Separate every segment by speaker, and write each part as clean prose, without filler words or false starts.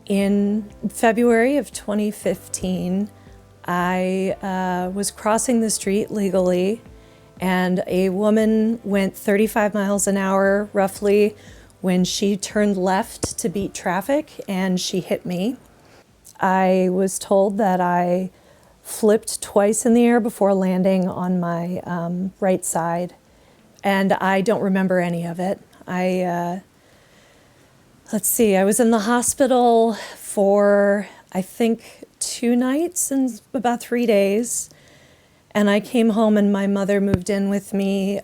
Speaker 1: In February of 2015, I was crossing the street legally, and a woman went 35 miles an hour roughly when she turned left to beat traffic, and she hit me. I was told that I flipped twice in the air before landing on my right side, and I don't remember any of it. Let's see, I was in the hospital for, I think, 2 nights and about 3 days. And I came home and my mother moved in with me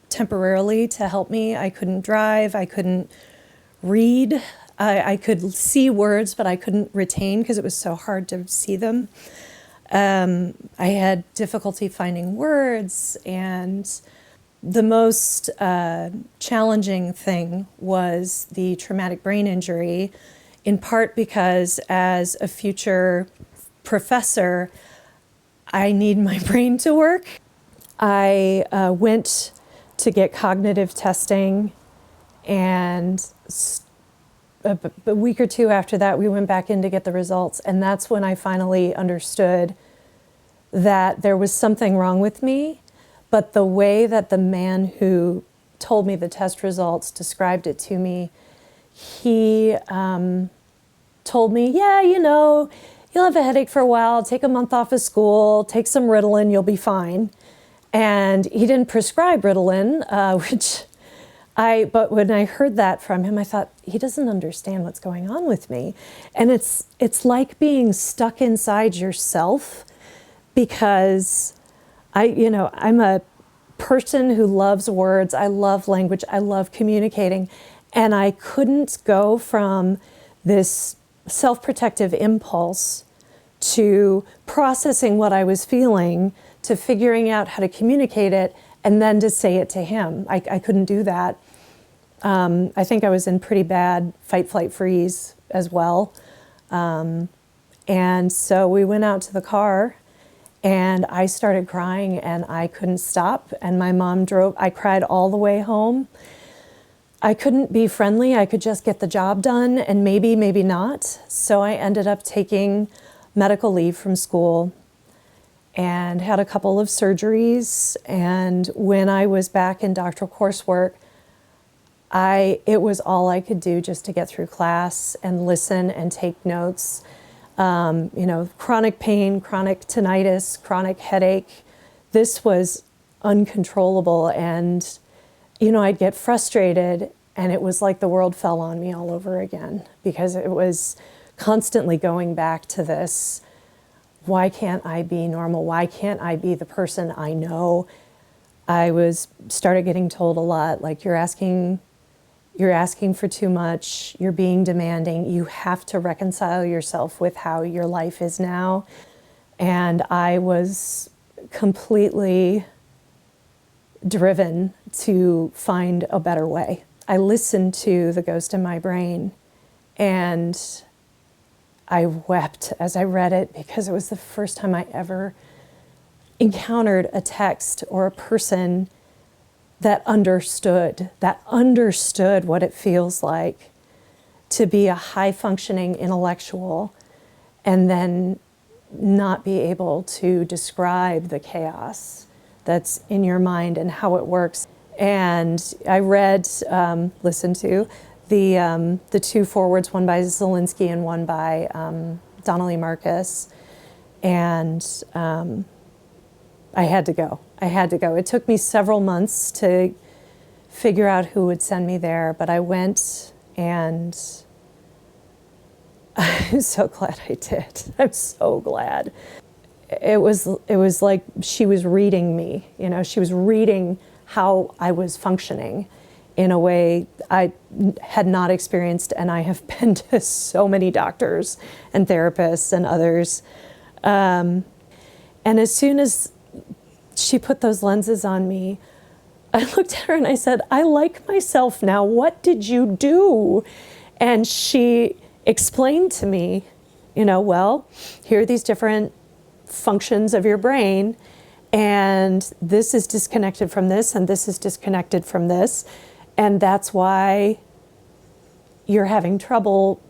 Speaker 1: temporarily to help me. I couldn't drive, I couldn't read. I could see words, but I couldn't retain because it was so hard to see them. I had difficulty finding words, and the most challenging thing was the traumatic brain injury, in part because as a future professor, I need my brain to work. I went to get cognitive testing, and a week or two after that, we went back in to get the results, and that's when I finally understood that there was something wrong with me. But the way that the man who told me the test results described it to me, he told me, yeah, you know, you'll have a headache for a while, take a month off of school, take some Ritalin, you'll be fine. And he didn't prescribe Ritalin, but when I heard that from him, I thought, he doesn't understand what's going on with me. And it's like being stuck inside yourself, because I'm a person who loves words, I love language, I love communicating, and I couldn't go from this self-protective impulse to processing what I was feeling, to figuring out how to communicate it, and then to say it to him. I couldn't do that. I think I was in pretty bad fight, flight, freeze as well. And so we went out to the car, and I started crying, and I couldn't stop, and my mom drove. I cried all the way home. I couldn't be friendly. I could just get the job done, and maybe not. So I ended up taking medical leave from school and had a couple of surgeries. And when I was back in doctoral coursework, it was all I could do just to get through class and listen and take notes. Chronic pain, chronic tinnitus, chronic headache. This was uncontrollable, and I'd get frustrated, and it was like the world fell on me all over again, because it was constantly going back to this, why can't I be normal? Why can't I be the person I know? I started getting told a lot, like, you're asking for too much, you're being demanding, you have to reconcile yourself with how your life is now. And I was completely driven to find a better way. I listened to The Ghost in My Brain, and I wept as I read it, because it was the first time I ever encountered a text or a person that understood what it feels like to be a high-functioning intellectual and then not be able to describe the chaos that's in your mind and how it works. And I listened to the 2 forewords, one by Zelinsky and one by Donnelly Marcus, and I had to go. It took me several months to figure out who would send me there, but I went, and I'm so glad I did. I'm so glad. It was like she was reading me, she was reading how I was functioning in a way I had not experienced, and I have been to so many doctors and therapists and others. And as soon as she put those lenses on me, I looked at her and I said, I like myself now. What did you do? And she explained to me, well, here are these different functions of your brain, and this is disconnected from this, and this is disconnected from this, and that's why you're having trouble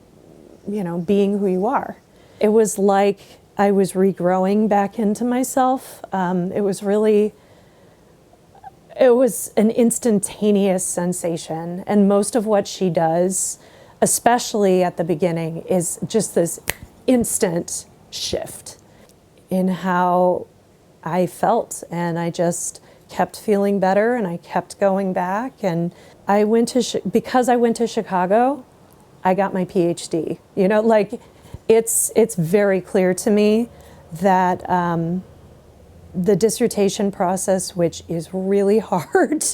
Speaker 1: being who you are. It was like I was regrowing back into myself. It was an instantaneous sensation. And most of what she does, especially at the beginning, is just this instant shift in how I felt. And I just kept feeling better, and I kept going back. And because I went to Chicago, I got my PhD. It's very clear to me that the dissertation process, which is really hard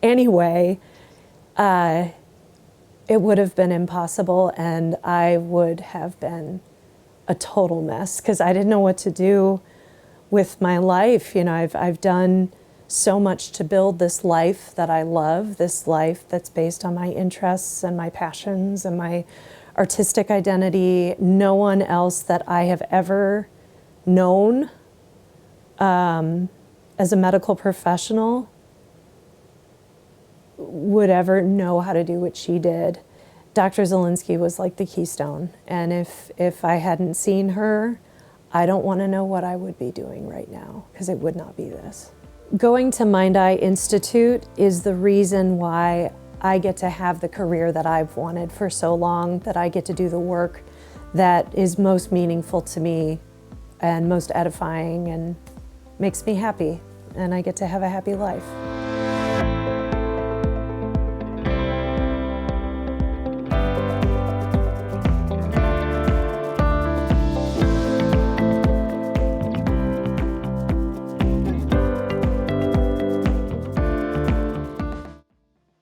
Speaker 1: anyway, it would have been impossible, and I would have been a total mess because I didn't know what to do with my life. I've done so much to build this life that I love, this life that's based on my interests and my passions and my artistic identity. No one else that I have ever known as a medical professional would ever know how to do what she did. Dr. Zielinski was like the keystone, and if I hadn't seen her, I don't want to know what I would be doing right now, because it would not be this. Going to Mind Eye Institute is the reason why I get to have the career that I've wanted for so long, that I get to do the work that is most meaningful to me and most edifying and makes me happy, and I get to have a happy life.